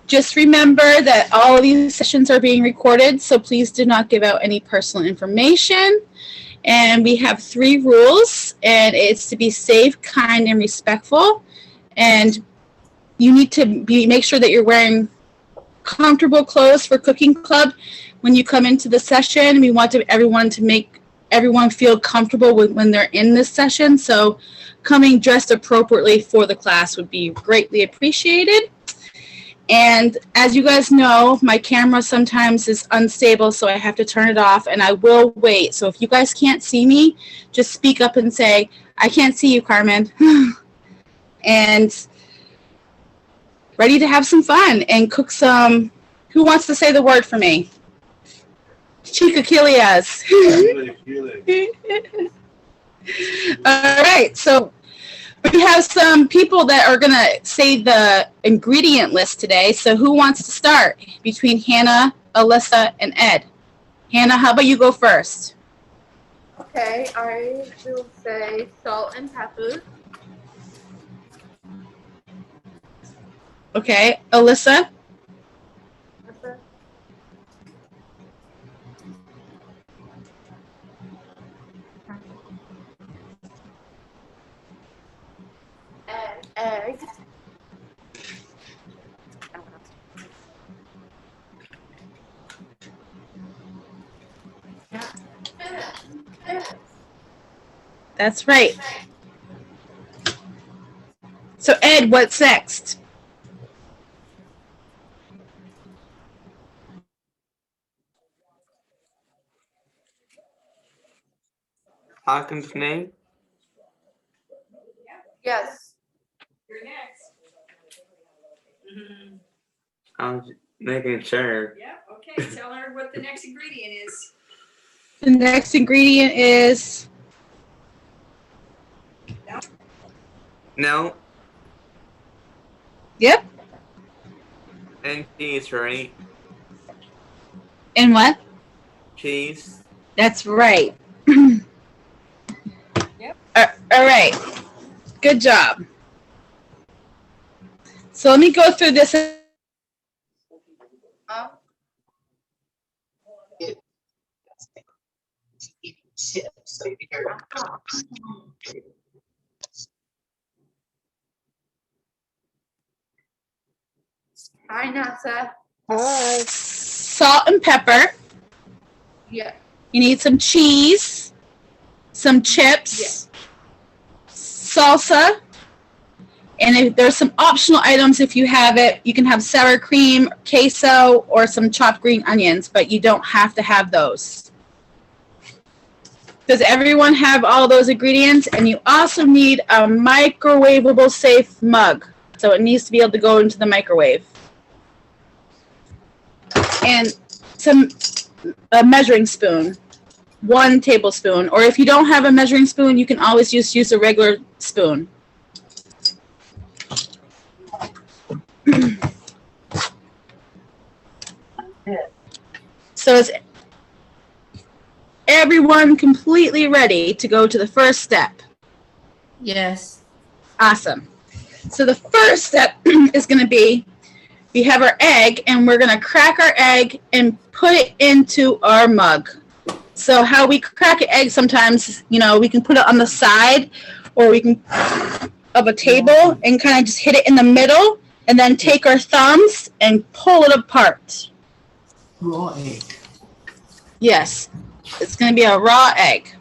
Just remember that all of these sessions are being recorded, so please do not give out any personal information. And we have 3 rules, and it's to be safe, kind, and respectful. And you need to make sure that you're wearing comfortable clothes for cooking club when you come into the session. We want everyone to make everyone feel comfortable when they're in this session. So coming dressed appropriately for the class would be greatly appreciated. And as you guys know, my camera sometimes is unstable, so I have to turn it off, and I will wait. So if you guys can't see me, just speak up and say, I can't see you, Carmen. And ready to have some fun and cook some, who wants to say the word for me? Chilaquiles. All right, so we have some people that are going to say the ingredient list today. So who wants to start between Hannah, Alyssa, and Ed? Hannah, how about you go first? Okay, I will say salt and pepper. Okay, Alyssa? Egg. That's right. So Ed, what's next? Hawkins' name? Yes. You're next. I'm making sure. Yeah, okay, tell her what the next ingredient is. The next ingredient is? No. Yep. And cheese, right? And what? Cheese. That's right. Yep. All right. Good job. So let me go through this. Hi, Nasa. Hi. Salt and pepper. Yeah. You need some cheese, some chips, salsa, and if there's some optional items if you have it. You can have sour cream, queso, or some chopped green onions, but you don't have to have those. Does everyone have all those ingredients? And you also need a microwavable safe mug. So it needs to be able to go into the microwave. And a measuring spoon, 1 tablespoon. Or if you don't have a measuring spoon, you can always just use a regular spoon. So is everyone completely ready to go to the first step? Yes. Awesome. So the first step is going to be, we have our egg, and we're going to crack our egg and put it into our mug. So how we crack an egg sometimes, you know, we can put it on the side, or we can of a table and kind of just hit it in the middle, and then take our thumbs and pull it apart. Raw egg. Yes, it's going to be a raw egg.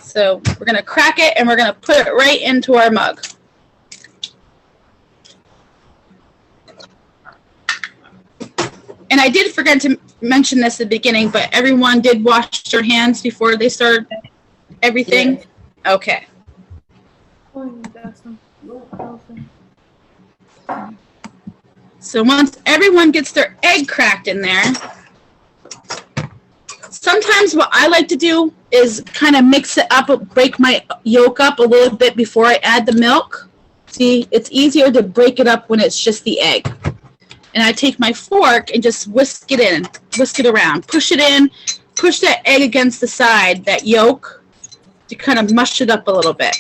So we're going to crack it, and we're going to put it right into our mug. And I did forget to mention this at the beginning, but everyone did wash their hands before they started everything? Yes. Okay. So once everyone gets their egg cracked in there, sometimes what I like to do is kind of mix it up, break my yolk up a little bit before I add the milk. See, it's easier to break it up when it's just the egg. And I take my fork and just whisk it around, push it in, push that egg against the side, that yolk, to kind of mush it up a little bit.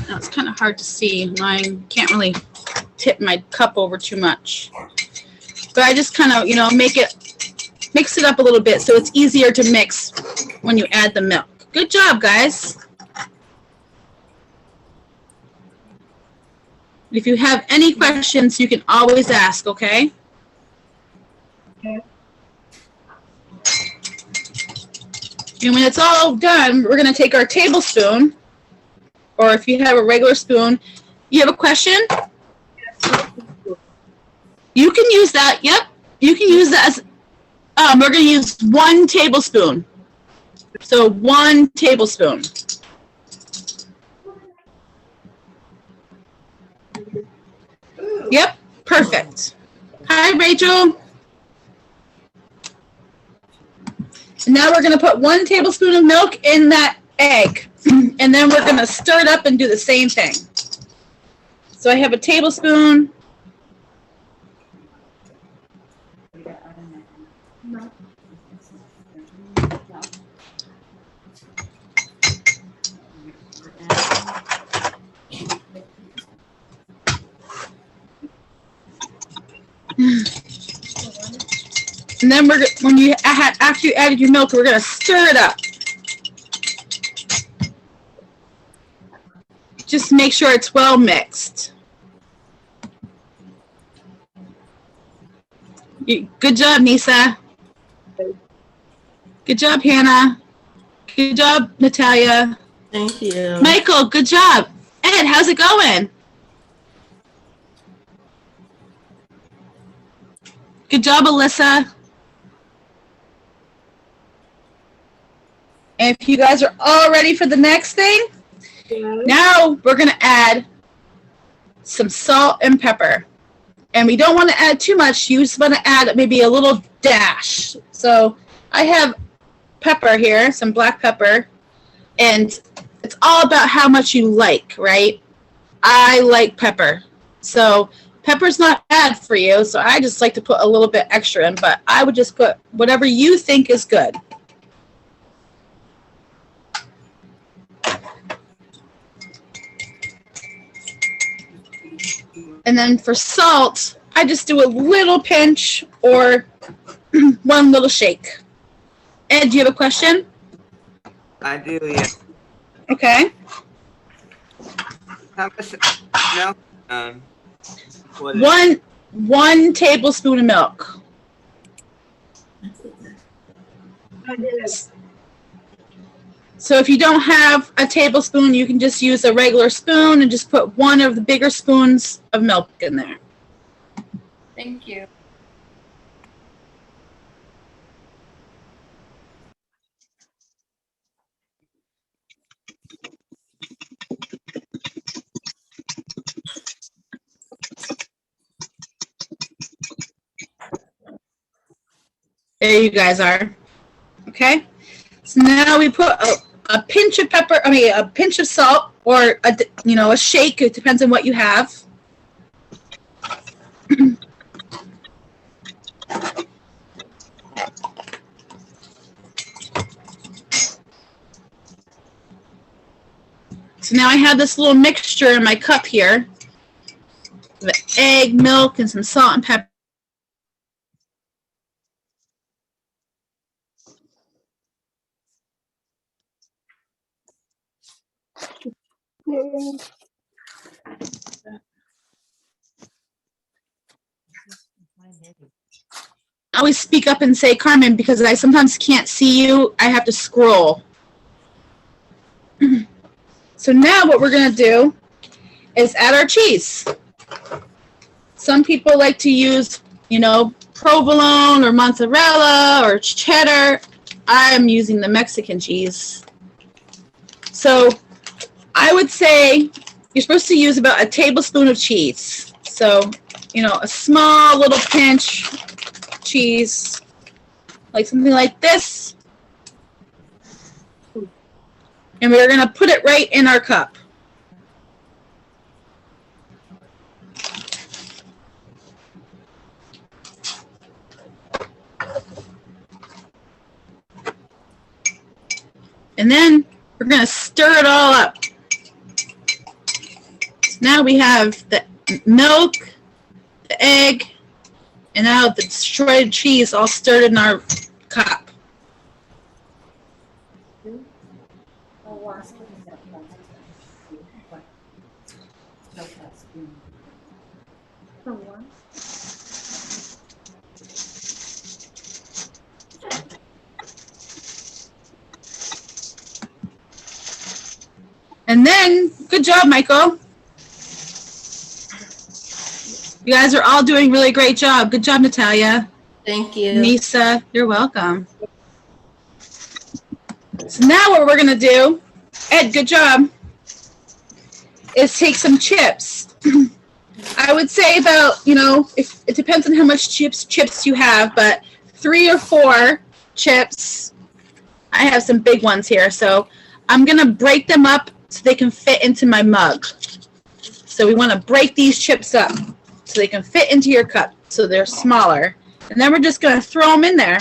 Now it's kind of hard to see. I can't really tip my cup over too much. But I just kind of, you know, mix it up a little bit so it's easier to mix when you add the milk. Good job, guys. If you have any questions, you can always ask, okay? And when it's all done, we're going to take our tablespoon, or if you have a regular spoon. You have a question? You can use that. Yep. You can use that as, we're going to use 1 tablespoon. So 1 tablespoon. Yep. Perfect. Hi, Rachel. And now we're going to put 1 tablespoon of milk in that egg. And then we're going to stir it up and do the same thing. So I have a tablespoon. And then after you added your milk, we're going to stir it up. Just make sure it's well mixed. Good job, Nisa. Good job, Hannah. Good job, Natalia. Thank you. Michael, good job. Ed, how's it going? Good job, Alyssa. And if you guys are all ready for the next thing, now we're going to add some salt and pepper. And we don't want to add too much. You just want to add maybe a little dash. So I have pepper here, some black pepper. And it's all about how much you like, right? I like pepper. So pepper's not bad for you. So I just like to put a little bit extra in. But I would just put whatever you think is good. And then for salt, I just do a little pinch or 1 little shake. Ed, do you have a question? I do, yeah. Okay. How much milk? What is One tablespoon of milk. So if you don't have a tablespoon, you can just use a regular spoon and just put 1 of the bigger spoons of milk in there. Thank you. There you guys are. Okay. So now we put a pinch of pepper, a pinch of salt, or a shake. It depends on what you have. So now I have this little mixture in my cup here. With egg, milk, and some salt and pepper. I always speak up and say, Carmen, because I sometimes can't see you. I have to scroll. So now what we're going to do is add our cheese. Some people like to use, provolone or mozzarella or cheddar. I'm using the Mexican cheese. So I would say you're supposed to use about a tablespoon of cheese. So, a small little pinch cheese, like something like this. And we're going to put it right in our cup. And then we're going to stir it all up. Now we have the milk, the egg, and now the shredded cheese all stirred in our cup. And then, good job, Michael. You guys are all doing really great job. Good job, Natalia. Thank you. Nisa, you're welcome. So now what we're gonna do, Ed, good job, is take some chips. I would say about, if it depends on how much chips you have, but 3 or 4 chips. I have some big ones here, so I'm gonna break them up so they can fit into my mug. So we wanna break these chips up so they can fit into your cup, so they're smaller. And then we're just gonna throw them in there.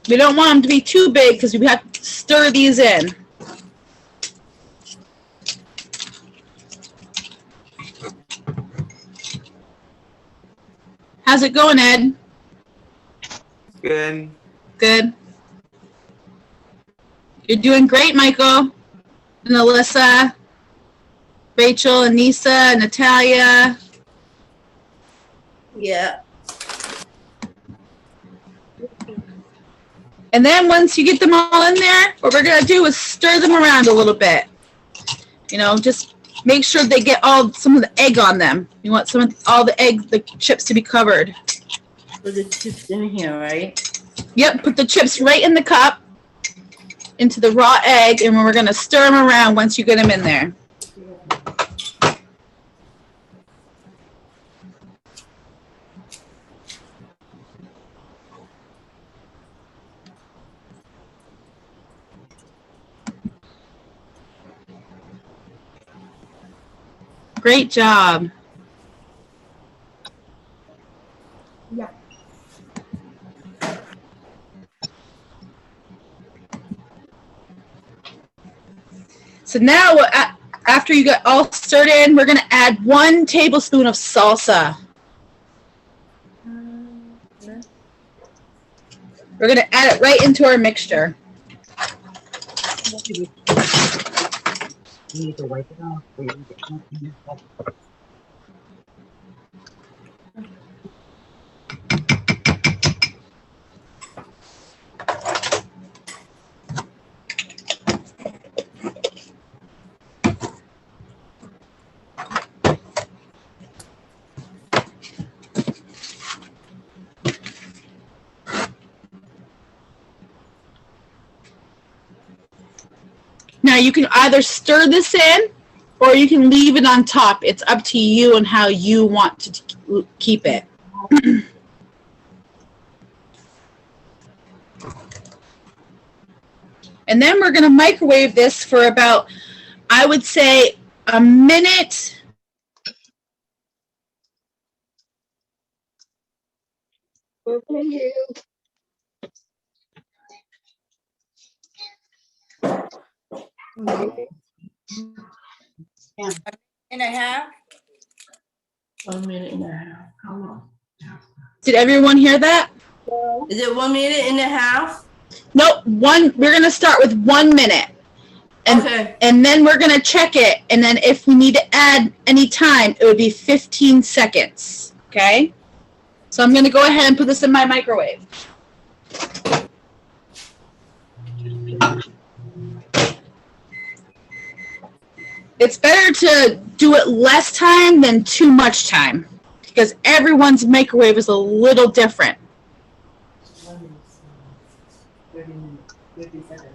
We don't want them to be too big because we have to stir these in. How's it going, Ed? Good. Good. You're doing great, Michael. And Alyssa, Rachel, and Nisa, and Natalia. Yeah. And then once you get them all in there, what we're going to do is stir them around a little bit. Just make sure they get some of the egg on them. You want all the chips to be covered. Put the chips in here, right? Yep, put the chips right in the cup, into the raw egg, and we're going to stir them around once you get them in there. Great job. Yeah. So now, after you get all stirred in, we're going to add 1 tablespoon of salsa. We're going to add it right into our mixture. You need to wipe it off. Or you need to clean it up. Now you can either stir this in or you can leave it on top. It's up to you and how you want to keep it. And then we're going to microwave this for about, I would say, a minute. And a half. 1 minute and a half. How long? Did everyone hear that? Is it 1 minute and a half? Nope, we're going to start with 1 minute. Okay. And then we're going to check it. And then if we need to add any time, it would be 15 seconds. Okay? So I'm going to go ahead and put this in my microwave. It's better to do it less time than too much time because everyone's microwave is a little different. 30 minutes, 50 seconds.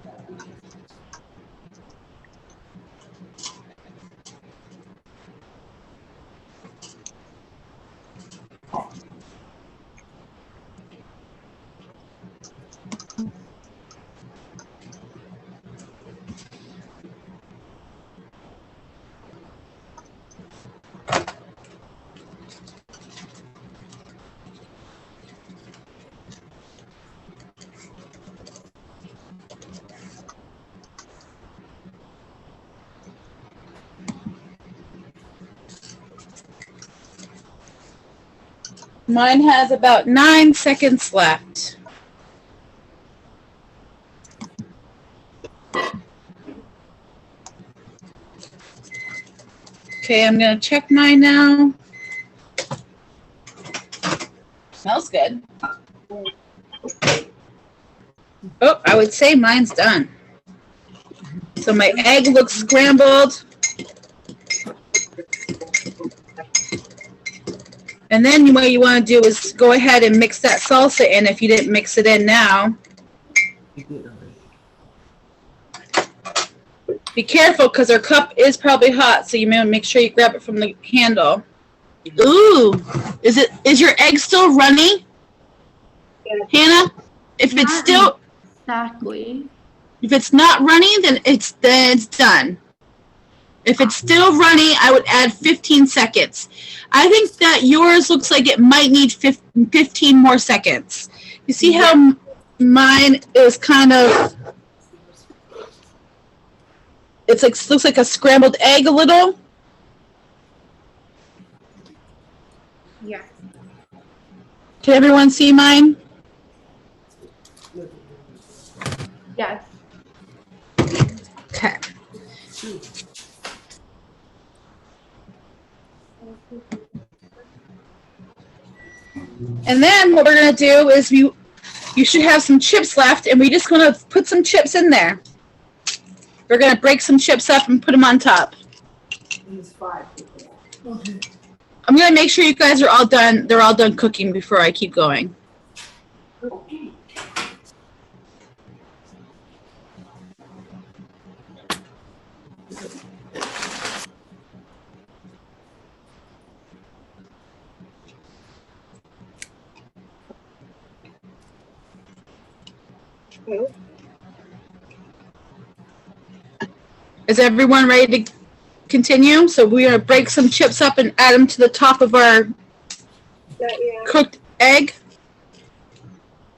Mine has about 9 seconds left. Okay, I'm gonna check mine now. Smells good. Oh, I would say mine's done. So my egg looks scrambled. And then what you want to do is go ahead and mix that salsa in if you didn't mix it in now. Be careful because our cup is probably hot, so you may make sure you grab it from the handle. Ooh, is your egg still runny, Hannah? If it's still Exactly. if it's not runny, then it's done. If it's still runny, I would add 15 seconds. I think that yours looks like it might need 15 more seconds. You see how mine is kind of, it's like, looks like a scrambled egg a little? Yeah. Can everyone see mine? Yes. Okay. And then what we're going to do is you should have some chips left, and we're just going to put some chips in there. We're going to break some chips up and put them on top. Use 5. I'm going to make sure you guys are all done. They're all done cooking before I keep going. Okay. Is everyone ready to continue? So we're going to break some chips up and add them to the top of our cooked egg.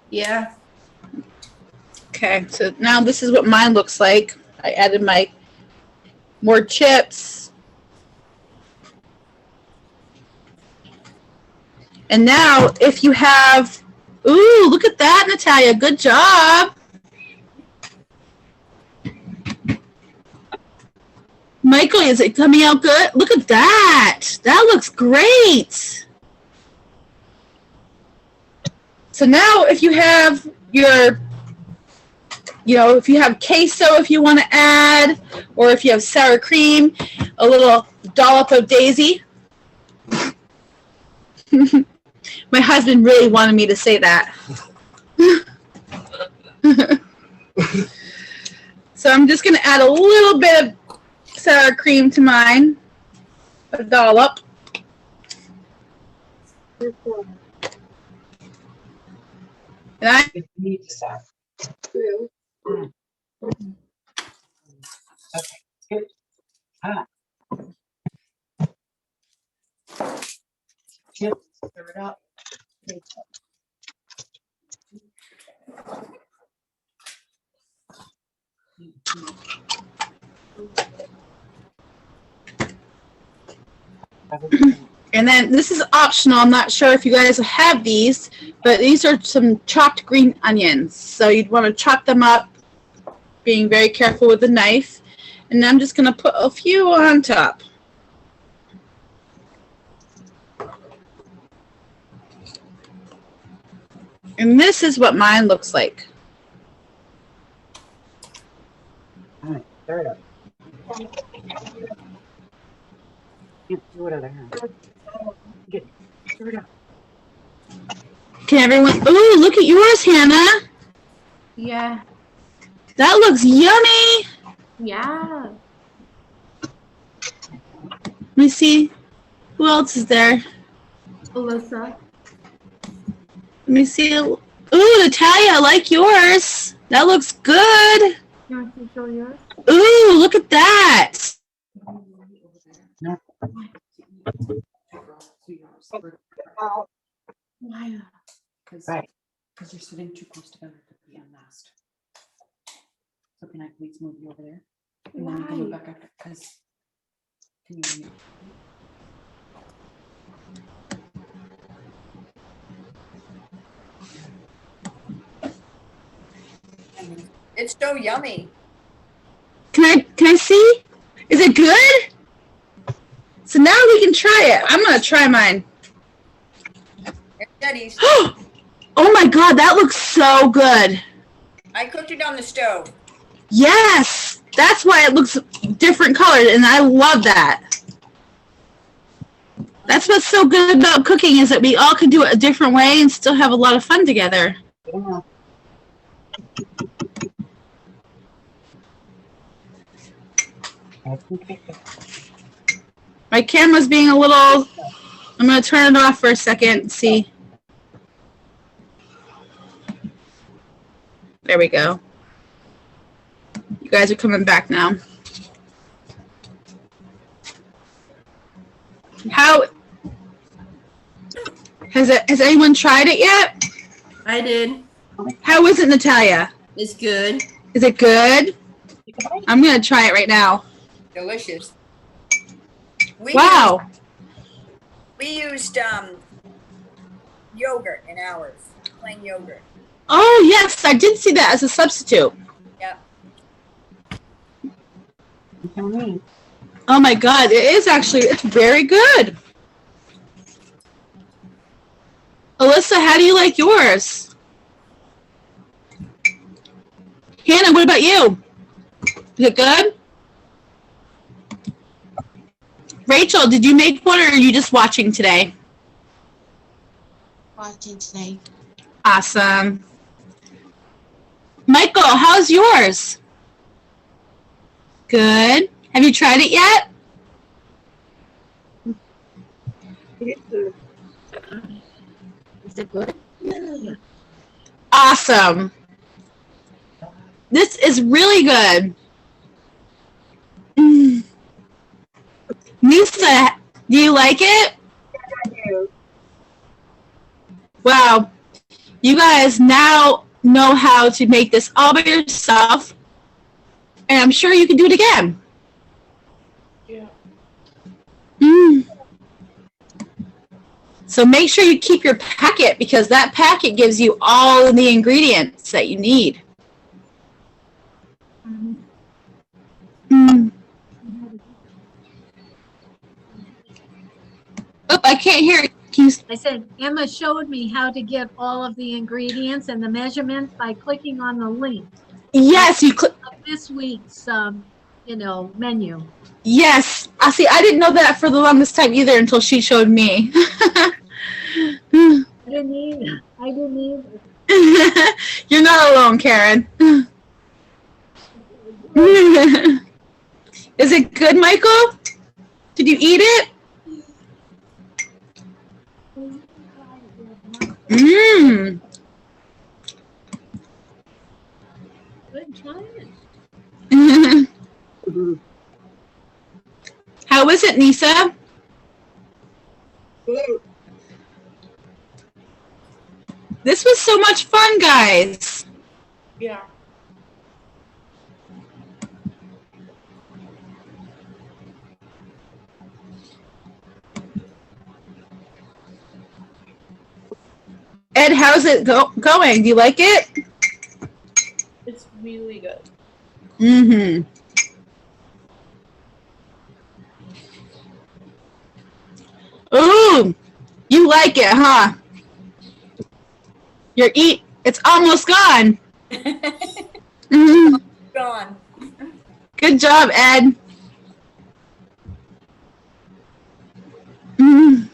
Yeah. Okay, so now this is what mine looks like. I added my more chips. And now if you have, ooh, look at that, Natalia. Good job. Michael, is it coming out good? Look at that. That looks great. So now if you have your, if you have queso if you want to add, or if you have sour cream, a little dollop of daisy. My husband really wanted me to say that. So I'm just going to add a little bit of sour cream to mine, a dollop. And I Need to stop. Okay. Good. Chips. Stir it up. And then this is optional. I'm not sure if you guys have these, but these are some chopped green onions. So you'd want to chop them up, being very careful with the knife. And I'm just going to put a few on top. And this is what mine looks like. All right, stir it up. Do it other hand. Get stir it up. Can everyone? Ooh, look at yours, Hannah. Yeah. That looks yummy. Yeah. Let me see. Who else is there? Alyssa. Let me see. Ooh, Natalia, I like yours. That looks good. You want to show yours? Ooh, look at that. No. Why? Right. Because you're sitting too close together to be unmasked. So can I please move you over there? And then you can move Why? back after, because can you mute? It's so yummy. Can I see? Is it good? So now we can try it. I'm gonna try mine. It's Eddie's. Oh my god, that looks so good. I cooked it on the stove. Yes, that's why it looks different colored, and I love that. That's what's so good about cooking is that we all can do it a different way and still have a lot of fun together. Yeah. I think My camera's being a little... I'm going to turn it off for a second and see. There we go. You guys are coming back now. How... Has anyone tried it yet? I did. How is it, Natalia? It's good. Is it good? I'm going to try it right now. Delicious. Wow. We used yogurt in ours. Plain yogurt. Oh, yes, I did see that as a substitute. Yep. tell me. Oh my god, it is actually, it's very good. Alyssa, how do you like yours? Hannah, what about you? Is it good? Rachel, did you make one or are you just watching today? Watching today. Awesome. Michael, how's yours? Good. Have you tried it yet? Is it good? Awesome. This is really good. Mm. Nisa, do you like it? I do. Wow. You guys now know how to make this all by yourself. And I'm sure you can do it again. Yeah. Mm. So make sure you keep your packet because that packet gives you all of the ingredients that you need. Mm. Oh, I can't hear. Can you... I said Emma showed me how to get all of the ingredients and the measurements by clicking on the link Yes, you click. of this week's, menu. Yes. I see. I didn't know that for the longest time either until she showed me. I didn't either. You're not alone, Karen. Is it good, Michael? Did you eat it? Mmm. Good, try it. How is it, Nisa? This was so much fun, guys. Yeah. Ed, how's it going? Do you like it? It's really good. Mm-hmm. Ooh, you like it, huh? It's almost gone. Mhm. Gone. Good job, Ed. Mhm.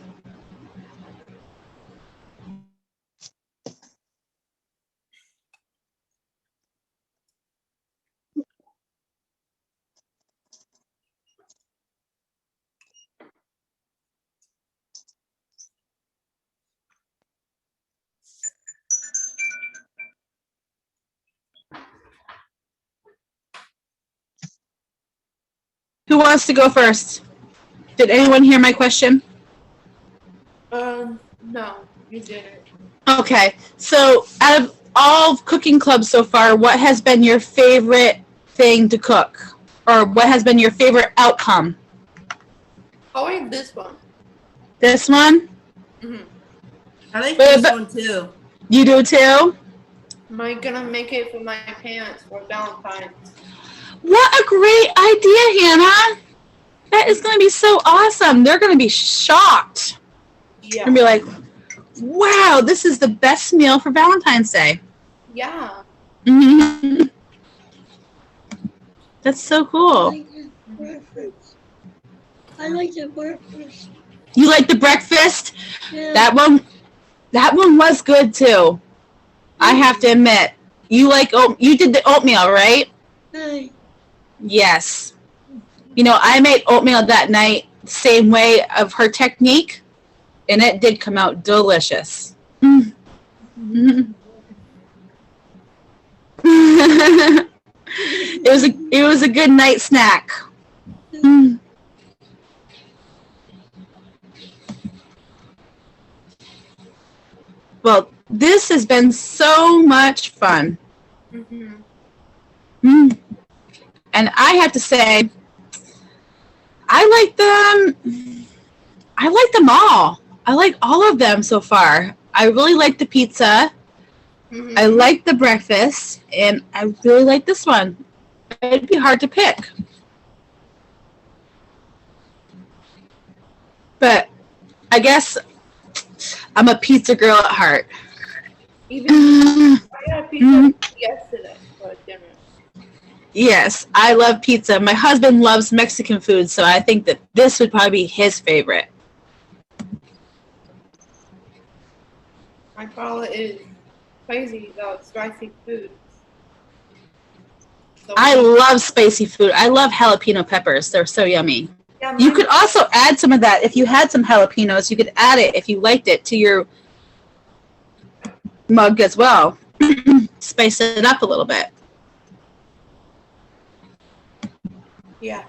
Who wants to go first? Did anyone hear my question? No, you didn't. Okay, so out of all cooking clubs so far, what has been your favorite thing to cook? Or what has been your favorite outcome? I like this one. This one? Mm-hmm. I like Well, this but- one too. You do too? Am I gonna make it for my parents for Valentine's? What a great idea, Hannah. That is going to be so awesome. They're going to be shocked. Yeah. And be like, wow, this is the best meal for Valentine's Day. Yeah. Mm-hmm. That's so cool. I like the breakfast. You like the breakfast? Yeah. That one was good too. I have to admit. You did the oatmeal, right? Hey. Yes. You know, I made oatmeal that night, same way of her technique, and it did come out delicious. Mm. It was a good night snack. Mm. Well, this has been so much fun. Mm-hmm. Mm. And I have to say, I like them all. I like all of them so far. I really like the pizza. Mm-hmm. I like the breakfast, and I really like this one. It'd be hard to pick. But I guess I'm a pizza girl at heart. Even I had pizza yesterday for dinner. Yes, I love pizza. My husband loves Mexican food, so I think that this would probably be his favorite. My father is crazy about spicy foods. So I love spicy food. I love jalapeno peppers. They're so yummy. yeah, You my- could also add some of that. If you had some jalapenos, you could add it if you liked it to your mug as well. Spice it up a little bit. Yeah.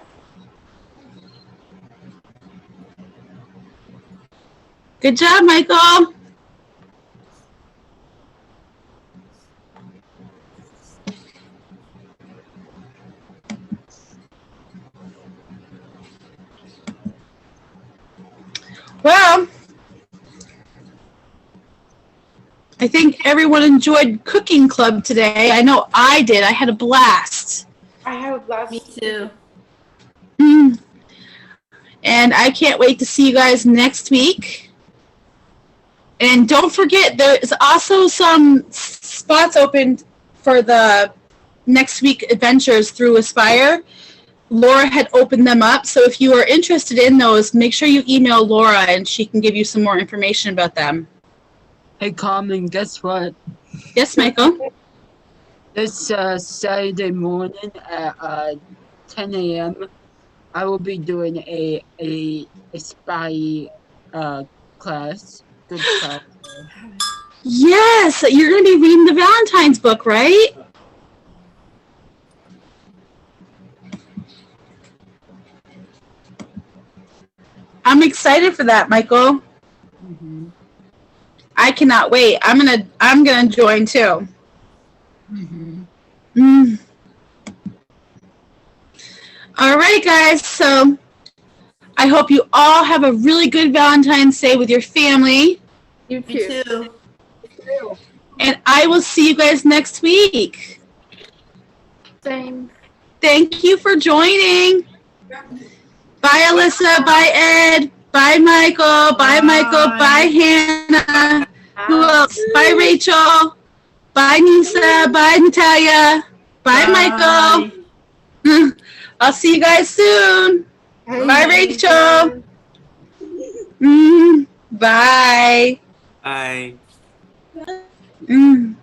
Good job, Michael. Well, I think everyone enjoyed cooking club today. I know I did. I had a blast. I have a blast. Me too. Mm. And I can't wait to see you guys next week. And don't forget, there's also some spots open for the next week adventures through Aspire. Laura had opened them up, so if you are interested in those, make sure you email Laura and she can give you some more information about them. Hey, Carmen, guess what? Yes, Michael? This Saturday morning at 10 a.m., I will be doing a spy class. Good class. Yes, you're going to be reading the Valentine's book, right? I'm excited for that, Michael. Mm-hmm. I cannot wait. I'm gonna join too. Mm-hmm. Mm. All right, guys. So I hope you all have a really good Valentine's Day with your family, You Me too. too. and I will see you guys next week. Same. Thank you for joining. Bye, Alyssa. Bye, Ed. Bye, Michael. Bye, Michael. Bye, Hannah. Who else? Bye, Rachel. Bye, Nisa. Bye, Natalia. Bye, Michael. I'll see you guys soon. Bye, Rachel. Bye. Bye. Mm.